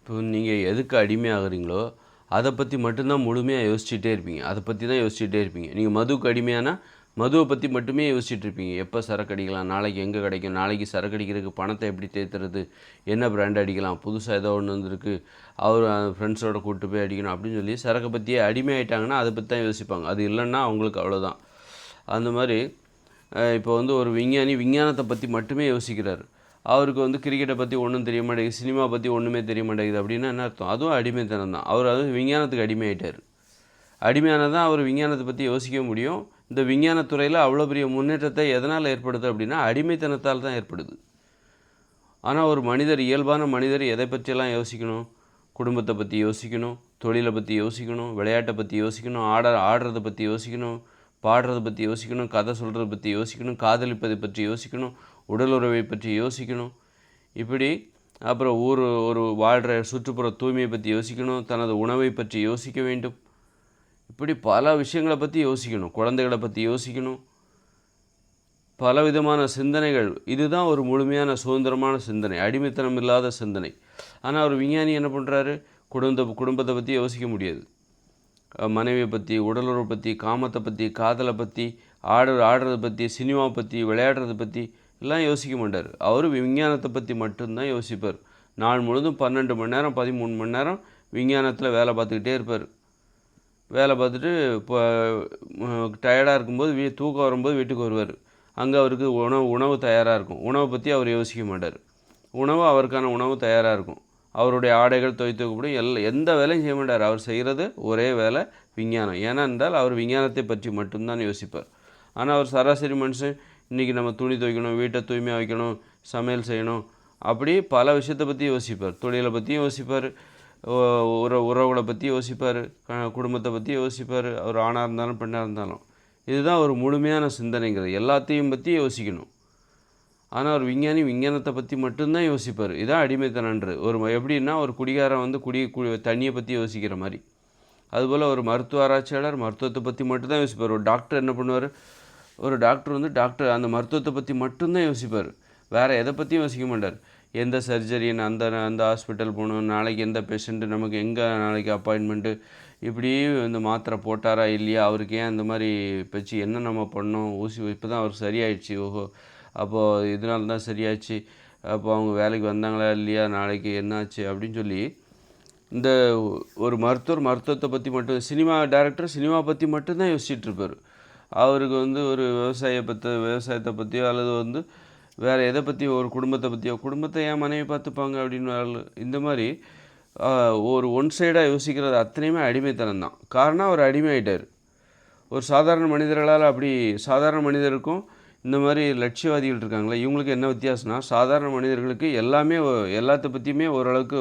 இப்போ நீங்கள் எதுக்கு அடிமையாகிறீங்களோ அதை பற்றி மட்டும்தான் முழுமையாக யோசிச்சுட்டே இருப்பீங்க. அதை பற்றி தான் யோசிச்சுட்டே இருப்பீங்க. நீங்கள் மதுவுக்கு அடிமையானா மதுவை பற்றி மட்டுமே யோசிச்சுட்டு இருப்பீங்க. எப்போ சரக்கு அடிக்கலாம், நாளைக்கு எங்கே கிடைக்கும், நாளைக்கு சரக்கு அடிக்கிறதுக்கு பணத்தை எப்படி தேத்துறது, என்ன பிராண்ட் அடிக்கலாம், புதுசாக ஏதோ ஒன்று வந்துருக்கு, அவர் ஃப்ரெண்ட்ஸோட கூப்பிட்டு போய் அடிக்கணும் அப்படின்னு சொல்லி சரக்கை பற்றியே அடிமையாயிட்டாங்கன்னா அதை பற்றி தான் யோசிப்பாங்க. அது இல்லைன்னா அவங்களுக்கு அவ்வளோதான். அந்த மாதிரி இப்போ வந்து ஒரு விஞ்ஞானி விஞ்ஞானத்தை பற்றி மட்டுமே யோசிக்கிறார். அவருக்கு வந்து கிரிக்கெட்டை பற்றி ஒன்றும் தெரிய மாட்டேங்குது, சினிமா பற்றி ஒன்றுமே தெரிய மாட்டேங்குது அப்படின்னா என்ன அர்த்தம்? அதுவும் அடிமைத்தனம் தான். அவர் அது விஞ்ஞானத்துக்கு அடிமையாயிட்டார். அடிமையானதான் அவர் விஞ்ஞானத்தை பற்றி யோசிக்க முடியும். இந்த விஞ்ஞானத்துறையில் அவ்வளோ பெரிய முன்னேற்றத்தை எதனால் ஏற்படுது அப்படின்னா அடிமைத்தனத்தால் தான் ஏற்படுது. ஆனால் ஒரு மனிதர், இயல்பான மனிதர் எதை பற்றியெல்லாம் யோசிக்கணும்? குடும்பத்தை பற்றி யோசிக்கணும், தொழிலை பற்றி யோசிக்கணும், விளையாட்டை பற்றி யோசிக்கணும், ஆடுறதை பற்றி யோசிக்கணும், பாடுறதை பற்றி யோசிக்கணும், கதை சொல்கிறத பற்றி யோசிக்கணும், காதலிப்பதை பற்றி யோசிக்கணும், உடல் உறவை பற்றி யோசிக்கணும். இப்படி அப்புறம் ஒரு வாழ்கிற சுற்றுப்புற தூய்மையை பற்றி யோசிக்கணும், தனது உணவை பற்றி யோசிக்க வேண்டும். இப்படி பல விஷயங்களை பற்றி யோசிக்கணும், குழந்தைகளை பற்றி யோசிக்கணும், பலவிதமான சிந்தனைகள். இதுதான் ஒரு முழுமையான சுதந்திரமான சிந்தனை, அடிமைத்தனம் இல்லாத சிந்தனை. ஆனால் ஒரு விஞ்ஞானி என்ன பண்ணுறாரு? குடும்பத்தை பற்றி யோசிக்க முடியாது. மனைவியை பற்றி, உடலுறவை பற்றி, காமத்தை பற்றி, காதலை பற்றி, ஆடுறதை பற்றி, சினிமா பற்றி, விளையாடுறதை பற்றி எல்லாம் யோசிக்க மாட்டார். அவர் விஞ்ஞானத்தை பற்றி மட்டும்தான் யோசிப்பார். நாள் முழுதும் 12 மணி நேரம் 13 மணி நேரம் விஞ்ஞானத்தில் வேலை பார்த்துக்கிட்டே இருப்பார். வேலை பார்த்துட்டு இப்போ டயர்டாக இருக்கும்போது தூக்கம் வரும்போது வீட்டுக்கு வருவார். அங்கே அவருக்கு உணவு தயாராக இருக்கும். உணவை பற்றி அவர் யோசிக்க மாட்டார். அவருக்கான உணவு தயாராக இருக்கும். அவருடைய ஆடைகள் துவைக்கப்படும். எந்த வேலையும் செய்ய மாட்டார். அவர் செய்கிறது ஒரே வேலை விஞ்ஞானம். ஏனென்றால் அவர் விஞ்ஞானத்தை பற்றி மட்டும்தான் யோசிப்பார். ஆனால் அவர் சராசரி மனுஷன் இன்றைக்கி நம்ம துணி துவைக்கணும், வீட்டை தூய்மையாக வைக்கணும், சமையல் செய்யணும், அப்படி பல விஷயத்தை பற்றி யோசிப்பார். தொழிலை பற்றியும் யோசிப்பார், உறவுகளை பற்றி யோசிப்பார், குடும்பத்தை பற்றி யோசிப்பார். அவர் ஆணாக இருந்தாலும் பெண்ணாக இருந்தாலும். இதுதான் ஒரு முழுமையான சிந்தனைங்கிறது. எல்லாத்தையும் பற்றி யோசிக்கணும். ஆனால் ஒரு விஞ்ஞானி விஞ்ஞானத்தை பற்றி மட்டும்தான் யோசிப்பார். இதான் அடிமைத்தனன்றது. எப்படின்னா ஒரு குடிகாரன் வந்து தண்ணியை பற்றி யோசிக்கிற மாதிரி. அதுபோல் ஒரு மருத்துவ ஆராய்ச்சியாளர் மருத்துவத்தை பற்றி மட்டும்தான் யோசிப்பார். ஒரு டாக்டர் என்ன பண்ணுவார்? ஒரு டாக்டர் வந்து அந்த மருத்துவத்தை பற்றி மட்டும்தான் யோசிப்பார். வேறு எதை பற்றியும் யோசிக்க மாட்டார். எந்த சர்ஜரின்னு அந்த ஹாஸ்பிட்டல் போகணும், நாளைக்கு எந்த பேஷண்ட்டு, நமக்கு எங்கே நாளைக்கு அப்பாயின்மெண்ட்டு, இப்படி இந்த மாத்திரை போட்டாரா இல்லையா, அவருக்கு ஏன் இந்த மாதிரி பச்சு, என்ன நம்ம பண்ணோம், ஊசி இப்போ தான் அவருக்கு சரியாயிடுச்சு, ஓஹோ அப்போது இதனால தான் சரியாச்சு, அப்போ அவங்க வேலைக்கு வந்தாங்களா இல்லையா, நாளைக்கு என்னாச்சு அப்படின்னு சொல்லி இந்த ஒரு மருத்துவத்தை பற்றி மட்டும். சினிமா டைரக்டர் சினிமா பற்றி மட்டும்தான் யோசிச்சுட்டு இருப்பார். அவருக்கு வந்து ஒரு விவசாயத்தை பற்றியோ அல்லது வந்து வேறு எதை பற்றியோ, ஒரு குடும்பத்தை பற்றியோ, குடும்பத்தை ஏன் மனைவி பார்த்துப்பாங்க அப்படின்னு இந்த மாதிரி ஒரு ஒன் சைடாக யோசிக்கிறது அத்தனையுமே அடிமைத்தனம் தான். காரணம் அவர் அடிமையாயிட்டார். ஒரு சாதாரண மனிதர்களால் சாதாரண மனிதருக்கும் இந்த மாதிரி லட்சியவாதிகள் இருக்காங்களே, இவங்களுக்கு என்ன வித்தியாசம்னா, சாதாரண மனிதர்களுக்கு எல்லாத்த பற்றியுமே ஓரளவுக்கு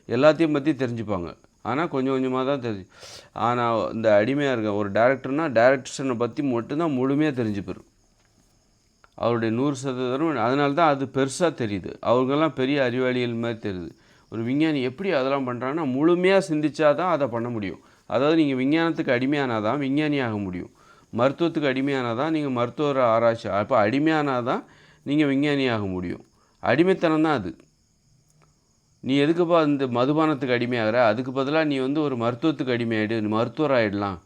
எல்லாத்தையும் பற்றி தெரிஞ்சுப்பாங்க. ஆனால் கொஞ்சம் கொஞ்சமாக தான் தெரிஞ்சு. ஆனால் இந்த அடிமையாக இருக்க ஒரு டேரக்டர்னால் டைரக்ஷனை பற்றி மட்டும்தான் முழுமையாக தெரிஞ்சுப்பார். அவருடைய 100%. அதனால தான் அது பெருசாக தெரியுது. அவங்கெல்லாம் பெரிய அறிவாளிகள் மாதிரி தெரியுது. ஒரு விஞ்ஞானி எப்படி அதெல்லாம் பண்ணுறாங்கன்னா, முழுமையாக சிந்திச்சா தான் அதை பண்ண முடியும். அதாவது நீங்கள் விஞ்ஞானத்துக்கு அடிமையானால் தான் விஞ்ஞானியாக முடியும். மருத்துவத்துக்கு அடிமையானால் தான் நீங்கள் மருத்துவ ஆராய்ச்சி, அப்போ அடிமையானால் தான் நீங்கள் விஞ்ஞானியாக முடியும். அடிமைத்தனம் தான் அது. நீ எதுக்குப்பா இந்த மதுபானத்துக்கு அடிமையாகிற? அதுக்கு பதிலாக நீ வந்து ஒரு மருத்துவத்துக்கு அடிமையாயிடு, நீ மருத்துவராகிடலாம்.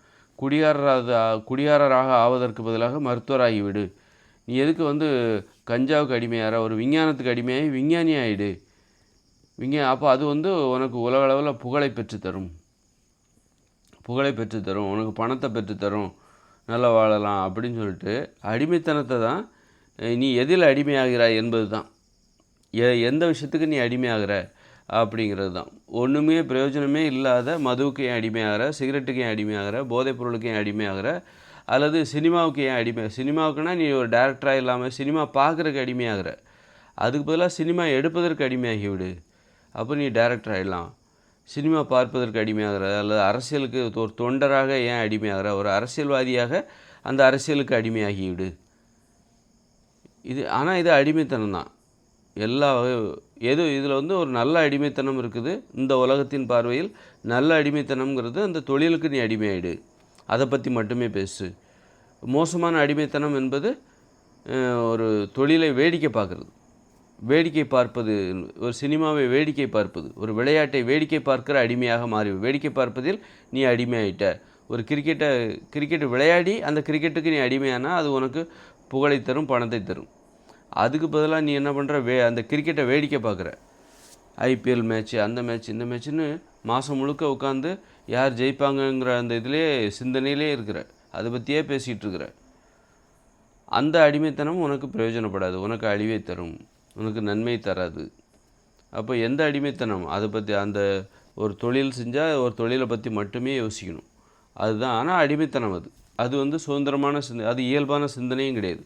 குடியாரராக ஆவதற்கு பதிலாக மருத்துவராகிவிடு. நீ எதுக்கு வந்து கஞ்சாவுக்கு அடிமையாகிற? ஒரு விஞ்ஞானத்துக்கு அடிமையாகி விஞ்ஞானி ஆகிடு. அப்போ அது வந்து உனக்கு உலகளவில் புகழை பெற்றுத்தரும், உனக்கு பணத்தை பெற்றுத்தரும், நல்லா வாழலாம் அப்படின்னு சொல்லிட்டு அடிமைத்தனத்தை தான். நீ எதில் அடிமையாகிறாய் என்பது தான். எந்த விஷயத்துக்கு நீ அடிமையாகிற அப்படிங்கிறது தான். ஒன்றுமே பிரயோஜனமே இல்லாத மதுவுக்கு ஏன் அடிமையாகிற, சிகரெட்டுக்கு ஏன் அடிமையாகிற, போதைப் பொருளுக்கு ஏன் அடிமையாகிற, அல்லது சினிமாவுக்கு ஏன் அடிமை? சினிமாவுக்குன்னா நீ ஒரு டேரக்டராக இல்லாமல் சினிமா பார்க்குறதுக்கு அடிமையாகிற. அதுக்கு பதிலாக சினிமா எடுப்பதற்கு அடிமையாகிவிடு. அப்போ நீ டேரக்டர் ஆகிடலாம். சினிமா பார்ப்பதற்கு அடிமையாகிற, அல்லது அரசியலுக்கு ஒரு தொண்டராக ஏன் அடிமையாகிற, ஒரு அரசியல்வாதியாக அந்த அரசியலுக்கு அடிமையாகிவிடு. ஆனால் இது அடிமைத்தனம் தான். இதில் வந்து ஒரு நல்ல அடிமைத்தனம் இருக்குது. இந்த உலகத்தின் பார்வையில் நல்ல அடிமைத்தனம்ங்கிறது அந்த தொழிலுக்கு நீ அடிமையாயிடு, அதை பற்றி மட்டுமே பேசு. மோசமான அடிமைத்தனம் என்பது ஒரு தொழிலை வேடிக்கை பார்க்குறது. வேடிக்கை பார்ப்பது, ஒரு சினிமாவை வேடிக்கை பார்ப்பது, ஒரு விளையாட்டை வேடிக்கை பார்க்கிற அடிமையாக மாறி வேடிக்கை பார்ப்பதில் நீ அடிமையாயிட்ட. ஒரு கிரிக்கெட் விளையாடி அந்த கிரிக்கெட்டுக்கு நீ அடிமையானா அது உனக்கு புகழை தரும், பணத்தை தரும். அதுக்கு பதிலாக நீ என்ன பண்ணுற, அந்த கிரிக்கெட்டை வேடிக்கை பார்க்குற. ஐபிஎல் மேட்ச்சு, அந்த மேட்ச், இந்த மேட்ச்சுன்னு மாதம் முழுக்க உட்காந்து யார் ஜெயிப்பாங்கங்கிற அந்த இதிலே சிந்தனையிலே இருக்கிற, அதை பற்றியே பேசிகிட்டு இருக்கிற. அந்த அடிமைத்தனம் உனக்கு பிரயோஜனப்படாது, உனக்கு அழிவை தரும், உனக்கு நன்மை தராது. அப்போ எந்த அடிமைத்தனம், அதை பற்றி அந்த ஒரு தொழில் செஞ்சால் ஒரு தொழிலை பற்றி மட்டுமே யோசிக்கணும், அதுதான். ஆனால் அடிமைத்தனம் அது சுதந்திரமான சிந்தனை, அது இயல்பான சிந்தனையும் கிடையாது.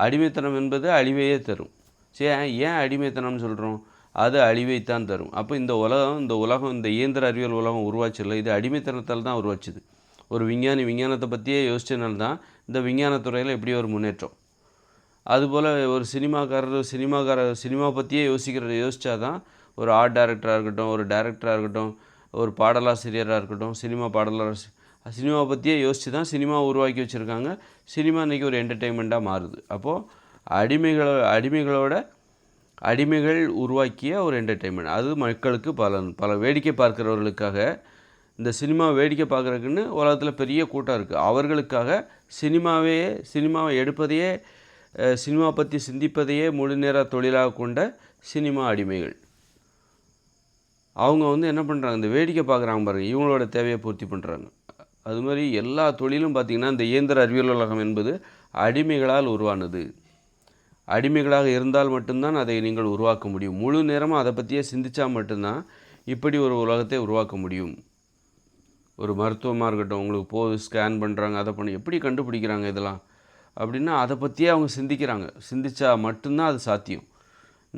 அடிமைத்தனம் என்பது அழிவையே தரும். சரி, ஏன் அடிமைத்தனம்னு சொல்கிறோம்? அது அழிவைத்தான் தரும். அப்போ இந்த உலகம் இந்த இயந்திர அறிவியல் உலகம் உருவாச்சில்ல, இது அடிமைத்தனத்தால் தான் உருவாச்சுது. ஒரு விஞ்ஞானத்தை பற்றியே யோசிச்சனால்தான் இந்த விஞ்ஞானத்துறையில் எப்படி ஒரு முன்னேற்றம். அதுபோல் ஒரு சினிமா பற்றியே யோசித்தா தான் ஒரு ஆர்ட் டைரக்டராக இருக்கட்டும், ஒரு டைரக்டராக இருக்கட்டும், ஒரு பாடலாசிரியராக இருக்கட்டும், சினிமா பற்றியே யோசித்து தான் சினிமா உருவாக்கி வச்சுருக்காங்க. சினிமா இன்றைக்கி ஒரு என்டர்டெயின்மெண்ட்டாக மாறுது. அப்போது அடிமைகள் உருவாக்கிய ஒரு என்டர்டெயின்மெண்ட், அது மக்களுக்கு பல வேடிக்கை பார்க்குறவர்களுக்காக, இந்த சினிமா வேடிக்கை பார்க்குறதுக்குன்னு உலகத்தில் பெரிய கூட்டம் இருக்குது. அவர்களுக்காக சினிமாவை எடுப்பதையே, சினிமா பற்றி சிந்திப்பதையே முழு நேர தொழிலாக கொண்ட சினிமா அடிமைகள். அவங்க என்ன பண்ணுறாங்க, இந்த வேடிக்கை பார்க்குறாங்க பாருங்கள், இவங்களோட தேவையை பூர்த்தி பண்ணுறாங்க. அது மாதிரி எல்லா தொழிலும் பார்த்திங்கன்னா இந்த இயந்திர அறிவியல் உலகம் என்பது அடிமைகளால் உருவானது. அடிமைகளாக இருந்தால் மட்டும்தான் அதை நீங்கள் உருவாக்க முடியும். முழு நேரமாக அதை பற்றியே சிந்தித்தா மட்டும்தான் இப்படி ஒரு உலகத்தை உருவாக்க முடியும். ஒரு மருத்துவமாக இருக்கட்டும், உங்களுக்கு ஸ்கேன் பண்ணுறாங்க, அதை பண்ணி எப்படி கண்டுபிடிக்கிறாங்க இதெல்லாம் அப்படின்னா அதை பற்றியே அவங்க சிந்தித்தா மட்டும்தான் அது சாத்தியம்.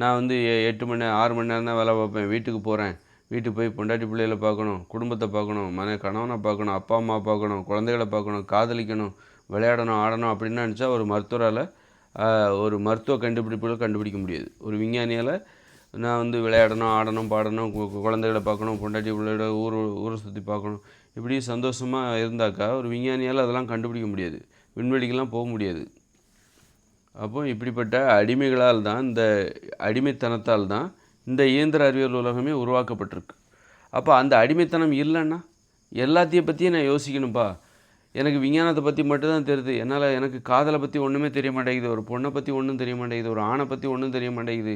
நான் 8 மணி 6 மணி நேரம் தான் வேலை பார்ப்பேன், வீட்டுக்கு போகிறேன், வீட்டுக்கு போய் பொண்டாட்டி பிள்ளைகளை பார்க்கணும், குடும்பத்தை பார்க்கணும், கணவனை பார்க்கணும், அப்பா அம்மா பார்க்கணும், குழந்தைகளை பார்க்கணும், காதலிக்கணும், விளையாடணும், ஆடணும் அப்படின்னு நினச்சா ஒரு மருத்துவ கண்டுபிடிப்புகளை கண்டுபிடிக்க முடியாது. ஒரு விஞ்ஞானியால் நான் விளையாடணும், ஆடணும், பாடணும், குழந்தைகளை பார்க்கணும், பொண்டாட்டி பிள்ளையோட ஊரை சுற்றி பார்க்கணும், இப்படி சந்தோஷமாக இருந்தாக்கா ஒரு விஞ்ஞானியால் அதெல்லாம் கண்டுபிடிக்க முடியாது, விண்வெளிக்கெல்லாம் போக முடியாது. அப்போது இப்படிப்பட்ட அடிமைகளால் தான், இந்த அடிமைத்தனத்தால் தான் இந்த இயந்திர அறிவியல் உலகமே உருவாக்கப்பட்டிருக்கு. அப்போ அந்த அடிமைத்தனம் இல்லைன்னா எல்லாத்தையும் பற்றியும் நான் யோசிக்கணும்ப்பா. எனக்கு விஞ்ஞானத்தை பற்றி மட்டும்தான் தெரியுது, எனக்கு காதலை பற்றி ஒன்றுமே தெரிய மாட்டேங்குது, ஒரு பொண்ணை பற்றி ஒன்றும் தெரிய மாட்டேங்குது, ஒரு ஆணை பற்றி ஒன்றும் தெரிய மாட்டேங்குது,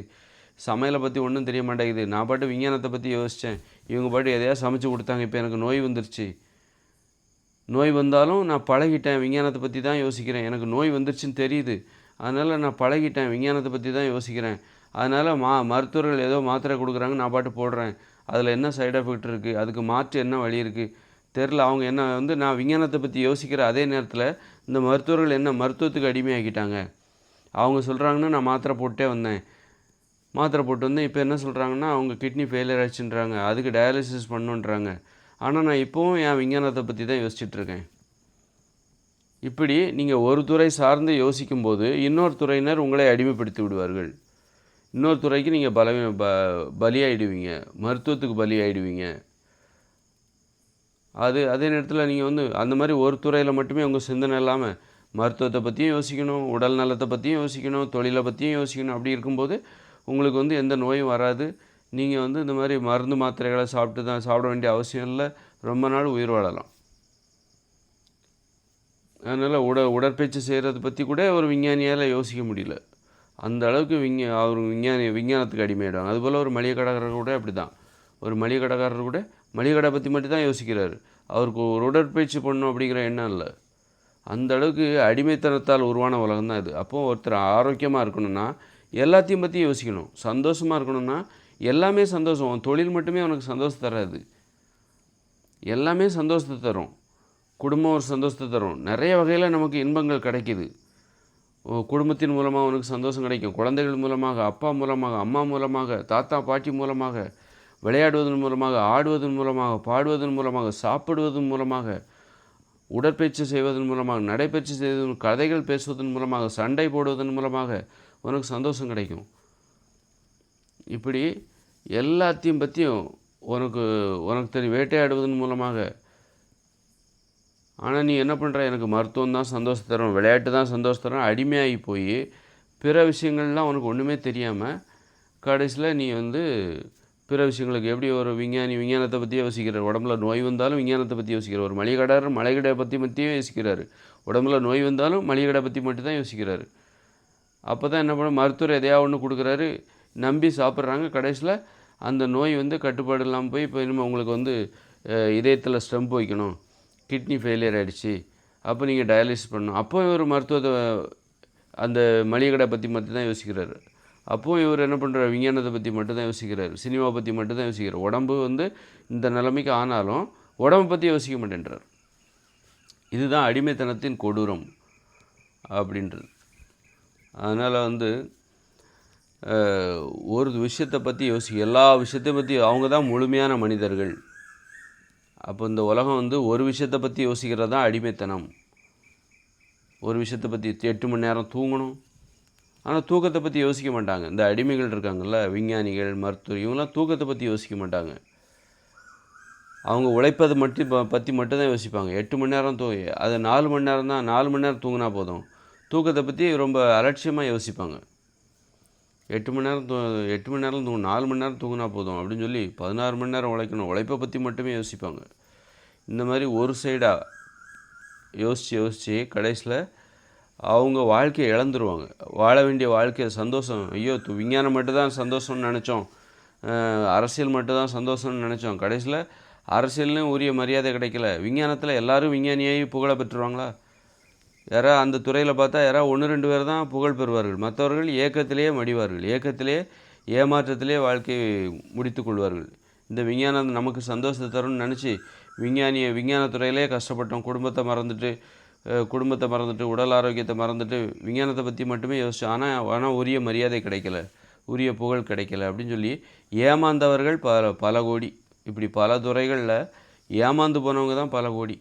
சமையலை பற்றி ஒன்றும் தெரிய மாட்டேங்குது. நான் பாட்டு விஞ்ஞானத்தை பற்றி யோசித்தேன், இவங்க பாட்டு எதையாவது சமைச்சு கொடுத்தாங்க, இப்போ எனக்கு நோய் வந்துருச்சு. நோய் வந்தாலும் நான் பழகிட்டேன், விஞ்ஞானத்தை பற்றி தான் யோசிக்கிறேன். எனக்கு நோய் வந்துருச்சுன்னு தெரியுது, அதனால் நான் பழகிட்டேன், விஞ்ஞானத்தை பற்றி தான் யோசிக்கிறேன். அதனால் மருத்துவர்கள் ஏதோ மாத்திரை கொடுக்குறாங்க, நான் பாட்டு போடுறேன், அதில் என்ன சைடு எஃபெக்ட் இருக்குது, அதுக்கு மாற்று என்ன வழி இருக்குது தெரில. அவங்க என்ன நான் விஞ்ஞானத்தை பற்றி யோசிக்கிற அதே நேரத்தில் இந்த மருத்துவர்கள் என்ன மருத்துவத்துக்கு அடிமையாக்கிட்டாங்க. அவங்க சொல்கிறாங்கன்னா நான் மாத்திரை போட்டு வந்தேன், இப்போ என்ன சொல்கிறாங்கன்னா அவங்க கிட்னி ஃபெயிலியர் ஆச்சுன்றாங்க, அதுக்கு டயாலிசிஸ் பண்ணுன்றாங்க. ஆனால் நான் இப்போவும் என் விஞ்ஞானத்தை பற்றி தான் யோசிச்சுட்ருக்கேன். இப்படி நீங்கள் ஒரு துறை சார்ந்து யோசிக்கும்போது இன்னொரு துறையினர் உங்களை அடிமைப்படுத்தி விடுவார்கள். இன்னொரு துறைக்கு நீங்கள் பலியாயிடுவீங்க, மருத்துவத்துக்கு பலியாயிடுவீங்க. அதே நேரத்தில் நீங்கள் அந்த மாதிரி ஒரு துறையில் மட்டுமே உங்கள் சிந்தனை இல்லாமல் மருத்துவத்தை பற்றியும் யோசிக்கணும், உடல் நலத்தை பற்றியும் யோசிக்கணும், தொழிலை பற்றியும் யோசிக்கணும். அப்படி இருக்கும்போது உங்களுக்கு எந்த நோயும் வராது. நீங்கள் இந்த மாதிரி மருந்து மாத்திரைகளை சாப்பிட வேண்டிய அவசியம் இல்லை, ரொம்ப நாள் உயிர் வாழலாம். அதனால் உடற்பயிற்சி செய்கிறத பற்றி கூட ஒரு விஞ்ஞானியால் யோசிக்க முடியல, அந்த அளவுக்கு அவர் விஞ்ஞானத்துக்கு அடிமையிடுவாங்க. அதுபோல் ஒரு மளிகை கடைக்காரர் கூட அப்படி தான். ஒரு மளிகை கடைக்காரர் கூட மளிகை கடை பற்றி மட்டும் தான் யோசிக்கிறார், அவருக்கு ஒரு உடற்பயிற்சி பண்ணணும் அப்படிங்கிற எண்ணம் இல்லை. அந்த அளவுக்கு அடிமைத்தனத்தால் உருவான உலகம் தான் இது. அப்போது ஒருத்தர் ஆரோக்கியமாக இருக்கணும்னா எல்லாத்தையும் பற்றி யோசிக்கணும். சந்தோஷமாக இருக்கணும்னா எல்லாமே சந்தோஷம். தொழில் மட்டுமே அவனுக்கு சந்தோஷம் தராது, எல்லாமே சந்தோஷத்தை தரும். குடும்பம் ஒரு சந்தோஷத்தை தரும். நிறைய வகையில் நமக்கு இன்பங்கள் கிடைக்கிது. குடும்பத்தின் மூலமாக அவனுக்கு சந்தோஷம் கிடைக்கும், குழந்தைகள் மூலமாக, அப்பா மூலமாக, அம்மா மூலமாக, தாத்தா பாட்டி மூலமாக, விளையாடுவதன் மூலமாக, ஆடுவதன் மூலமாக, பாடுவதன் மூலமாக, சாப்பிடுவதன் மூலமாக, உடற்பயிற்சி செய்வதன் மூலமாக, நடைப்பயிற்சி செய்வதன், கதைகள் பேசுவதன் மூலமாக, சண்டை போடுவதன் மூலமாக உனக்கு சந்தோஷம் கிடைக்கும். இப்படி எல்லாத்தையும் பற்றியும் உனக்கு தெரியும், வேட்டையாடுவதன் மூலமாக. ஆனால் நீ என்ன பண்ணுற, எனக்கு மருத்துவம் தான் சந்தோஷம் தரும், விளையாட்டு தான் சந்தோஷம் தரும், அடிமையாகி போய் பிற விஷயங்கள்லாம் உனக்கு ஒன்றுமே தெரியாமல் கடைசியில் நீ வந்து பிற விஷயங்களுக்கு எப்படி ஒரு விஞ்ஞானி விஞ்ஞானத்தை பற்றி யோசிக்கிறார், உடம்புல நோய் வந்தாலும் விஞ்ஞானத்தை பற்றி யோசிக்கிறார். ஒரு மளிகை கடையாளர் மளிகை கடையை பற்றி மட்டும் யோசிக்கிறாரு, உடம்புல நோய் வந்தாலும் மளிகை கடை பற்றி மட்டும்தான் யோசிக்கிறாரு. அப்போ தான் என்ன பண்ண மருத்துவர் எதையாவது ஒன்று கொடுக்குறாரு, நம்பி சாப்பிட்றாங்க. கடைசியில் அந்த நோய் வந்து கட்டுப்பாடு இல்லாமல் போய் இப்போ இனிமேல் உங்களுக்கு வந்து இதயத்தில் ஸ்டெம்ப் வைக்கணும், கிட்னி ஃபெயிலியர் ஆகிடுச்சு, அப்போ நீங்கள் டயாலிசிஸ் பண்ணணும். அப்போ இவர் மருத்துவத்தை அந்த மளிகை கடை பற்றி மட்டும் தான் யோசிக்கிறாரு. அப்போது இவர் என்ன பண்ணுறாரு, விஞ்ஞானத்தை பற்றி மட்டும்தான் யோசிக்கிறார், சினிமா பற்றி மட்டும்தான் யோசிக்கிறார். உடம்பு வந்து இந்த நிலைமைக்கு ஆனாலும் உடம்பை பற்றி யோசிக்க மாட்டேன்றார். இதுதான் அடிமைத்தனத்தின் கொடூரம் அப்படின்றது. அதனால் வந்து ஒரு விஷயத்தை பற்றி எல்லா விஷயத்தையும் பற்றி அவங்க தான் முழுமையான மனிதர்கள். அப்போ இந்த உலகம் வந்து ஒரு விஷயத்தை பற்றி யோசிக்கிறது தான் அடிமைத்தனம். ஒரு விஷயத்தை பற்றி 8 மணி நேரம் தூங்கணும், ஆனால் தூக்கத்தை பற்றி யோசிக்க மாட்டாங்க. இந்த அடிமைகள் இருக்காங்கள்ல, விஞ்ஞானிகள், மருத்துவர், இவங்களாம் தூக்கத்தை பற்றி யோசிக்க மாட்டாங்க. அவங்க உழைப்பதை பற்றி மட்டும்தான் யோசிப்பாங்க. 8 மணி நேரம் அது 4 மணி நேரம் தான், 4 மணி நேரம் தூங்கினா போதும். தூக்கத்தை பற்றி ரொம்ப அலட்சியமாக யோசிப்பாங்க. 8 மணி நேரம் 8 மணி நேரம் 4 மணி நேரம் தூங்கினா போதும் அப்படின்னு சொல்லி 16 மணி நேரம் உழைக்கணும், உழைப்பை பற்றி மட்டுமே யோசிப்பாங்க. இந்த மாதிரி ஒரு சைடாக யோசித்து கடைசியில் அவங்க வாழ்க்கையை இழந்துருவாங்க. வாழ வேண்டிய வாழ்க்கையை சந்தோஷம், ஐயோ விஞ்ஞானம் மட்டும்தான் சந்தோஷம்னு நினச்சோம், அரசியல் மட்டும்தான் சந்தோஷம்னு நினச்சோம். கடைசியில் அரசியல்லையும் உரிய மரியாதை கிடைக்கல. விஞ்ஞானத்தில் எல்லோரும் விஞ்ஞானியாகி புகழ பெற்றுருவாங்களா? யாராவது அந்த துறையில் பார்த்தா யாராவது 1-2 பேர் தான் புகழ் பெறுவார்கள். மற்றவர்கள் ஏக்கத்திலேயே மடிவார்கள், ஏக்கத்திலே ஏமாற்றத்திலே வாழ்க்கையை முடித்து கொள்வார்கள். இந்த விஞ்ஞானம் நமக்கு சந்தோஷத்தை தரும்னு நினச்சி விஞ்ஞானத்துறையிலே கஷ்டப்பட்டோம், குடும்பத்தை மறந்துட்டு உடல் ஆரோக்கியத்தை மறந்துட்டு விஞ்ஞானத்தை பற்றி மட்டுமே யோசித்தோம். ஆனால் உரிய மரியாதை கிடைக்கல, உரிய புகழ் கிடைக்கல அப்படின்னு சொல்லி ஏமாந்தவர்கள் பல கோடி. இப்படி பல துறைகளில் ஏமாந்து போனவங்க தான் பல கோடி.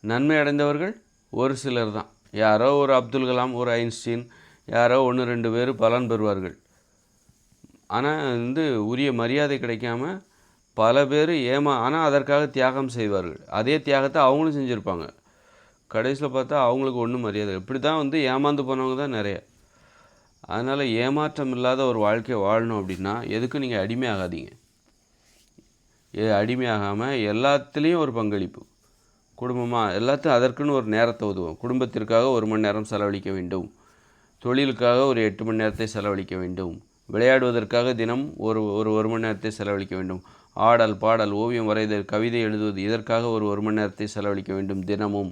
நன்மை அடைந்தவர்கள் ஒரு சிலர் தான். யாரோ ஒரு அப்துல் கலாம், ஒரு ஐன்ஸ்டீன், யாரோ 1-2 பேர் பலன் பெறுவார்கள். ஆனால் வந்து உரிய மரியாதை கிடைக்காம பல பேர் ஆனால் அதற்காக தியாகம் செய்வார்கள். அதே தியாகத்தை அவங்களும் செஞ்சுருப்பாங்க. கடைசியில் பார்த்தா அவங்களுக்கு ஒன்றும் மரியாதை. இப்படி தான் வந்து ஏமாந்து போனவங்க தான் நிறைய. அதனால் ஏமாற்றம் இல்லாத ஒரு வாழ்க்கையை வாழணும் அப்படின்னா எதுக்கும் நீங்கள் அடிமையாகாதீங்க. அடிமையாகாமல் எல்லாத்துலேயும் ஒரு பங்களிப்பு, குடும்பமாக எல்லாத்தையும் அதற்குன்னு ஒரு நேரத்தை ஒதுவும். குடும்பத்திற்காக 1 மணி நேரம் செலவழிக்க வேண்டும், தொழிலுக்காக ஒரு 8 மணி நேரத்தை செலவழிக்க வேண்டும், விளையாடுவதற்காக தினம் ஒரு மணி நேரத்தை செலவழிக்க வேண்டும், ஆடல் பாடல் ஓவியம் வரைதல் கவிதை எழுதுவது இதற்காக ஒரு 1 மணி நேரத்தை செலவழிக்க வேண்டும் தினமும்,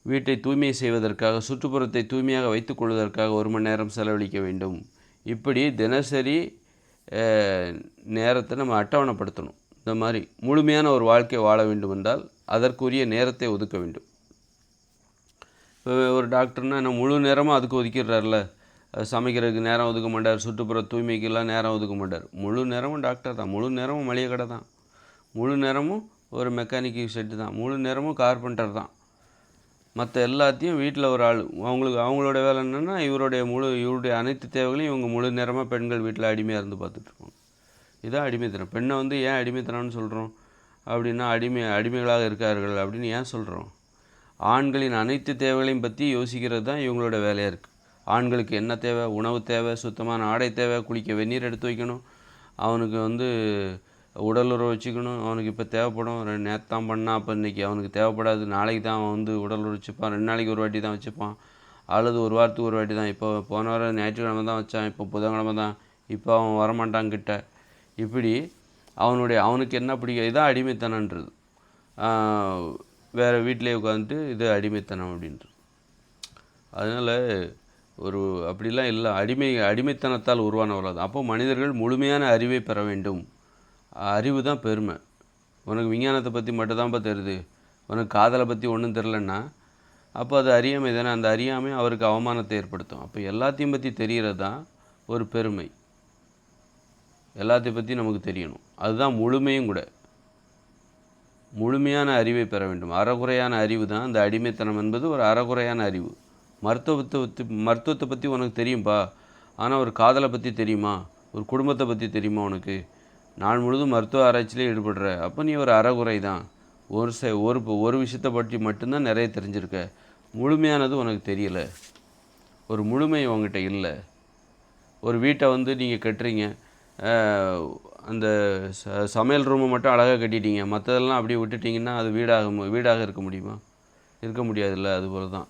வீட்டை தூய்மை செய்வதற்காக சுற்றுப்புறத்தை தூய்மையாக வைத்துக் கொள்வதற்காக 1 மணி நேரம் செலவழிக்க வேண்டும். இப்படி தினசரி நேரத்தை நம்ம அட்டவணைப்படுத்தணும். இந்த மாதிரி முழுமையான ஒரு வாழ்க்கை வாழ வேண்டும் என்றால் அதற்குரிய நேரத்தை ஒதுக்க வேண்டும். இப்போ ஒரு டாக்டர்னால் என்ன முழு நேரமாக அதுக்கு ஒதுக்கிடுறாருல, சமைக்கிறதுக்கு நேரம் ஒதுக்க மாட்டார், சுற்றுப்புற தூய்மைக்கெல்லாம் நேரம் ஒதுக்க மாட்டார். முழு நேரமும் டாக்டர் தான், முழு நேரமும் மளிகை கடை தான், முழு நேரமும் ஒரு மெக்கானிக்கு செட்டு தான், முழு நேரமும் கார்பெண்டர் தான். மற்ற எல்லாத்தையும் வீட்டில் ஒரு ஆள் அவங்களோட வேலை என்னென்னா இவருடைய அனைத்து தேவைகளையும் இவங்க முழு நேரமாக பெண்கள் வீட்டில் அடிமையாக இருந்து பார்த்துட்ருக்கோம். இதுதான் அடிமைத்தனம். பெண்ணை வந்து ஏன் அடிமைத்தனம்னு சொல்கிறோம் அப்படின்னா அடிமைகளாக இருக்கார்கள் அப்படின்னு ஏன் சொல்கிறோம்? ஆண்களின் அனைத்து தேவைகளையும் பற்றி யோசிக்கிறது தான் இவங்களோட வேலையாக இருக்குது. ஆண்களுக்கு என்ன தேவை, உணவு தேவை, சுத்தமான ஆடை தேவை, குளிக்க வெந்நீர் எடுத்து வைக்கணும், அவனுக்கு வந்து உடலுறவு வச்சுக்கணும், அவனுக்கு இப்போ தேவைப்படும், நேற்று தான் பண்ணால் அப்போ இன்றைக்கி அவனுக்கு தேவைப்படாது, நாளைக்கு தான் அவன் வந்து உடலுறவு வச்சுப்பான், 2 நாளைக்கு ஒரு வாட்டி தான் வச்சுப்பான், அல்லது ஒரு வாரத்துக்கு ஒரு வாட்டி தான். இப்போ போன வாரம் ஞாயிற்றுக்கிழமை தான் வச்சான், இப்போ புதன்கிழமை தான், இப்போ அவன் வரமாட்டான்கிட்ட. இப்படி அவனுக்கு என்ன பிடிக்கும், இதான் அடிமைத்தனன்றது. வேறு வீட்டிலே உட்காந்துட்டு இது அடிமைத்தனம் அப்படின்றது. அதனால் அப்படிலாம் இல்லை. அடிமைத்தனத்தால் உருவானவர்கள் தான். அப்போ மனிதர்கள் முழுமையான அறிவை பெற வேண்டும். அறிவு தான் பெருமை. உனக்கு விஞ்ஞானத்தை பற்றி மட்டும்தான்ப்பா தெரியுது, உனக்கு காதலை பற்றி ஒன்றும் தெரிலன்னா அப்போ அது அறியாமை தானே. அந்த அறியாமை அவருக்கு அவமானத்தை ஏற்படுத்தும். அப்போ எல்லாத்தையும் பற்றி தெரிகிறது தான் ஒரு பெருமை. எல்லாத்தையும் பற்றி நமக்கு தெரியணும், அதுதான் முழுமையும் கூட. முழுமையான அறிவை பெற வேண்டும். அறகுறையான அறிவு தான் அந்த அடிமைத்தனம் என்பது. ஒரு அறகுறையான அறிவு. மருத்துவத்தை பற்றி உனக்கு தெரியும்பா, ஆனால் ஒரு காதலை பற்றி தெரியுமா, ஒரு குடும்பத்தை பற்றி தெரியுமா உனக்கு? நாள் முழுதும் மருத்துவ ஆராய்ச்சியிலே ஈடுபடுற, அப்போ நீ ஒரு அறகுறை தான். ஒரு விஷயத்தை பற்றி மட்டும்தான் நிறைய தெரிஞ்சிருக்க, முழுமையானது உனக்கு தெரியலை. ஒரு முழுமை உங்ககிட்ட இல்லை. ஒரு வீட்டை வந்து நீங்கள் கட்டுறீங்க, அந்த சமையல் ரூமை மட்டும் அழகாக கட்டிட்டீங்க, மற்றதெல்லாம் அப்படியே விட்டுட்டிங்கன்னா அது வீடாக இருக்க முடியுமா? இருக்க முடியாதுல்ல. அதுபோல் தான்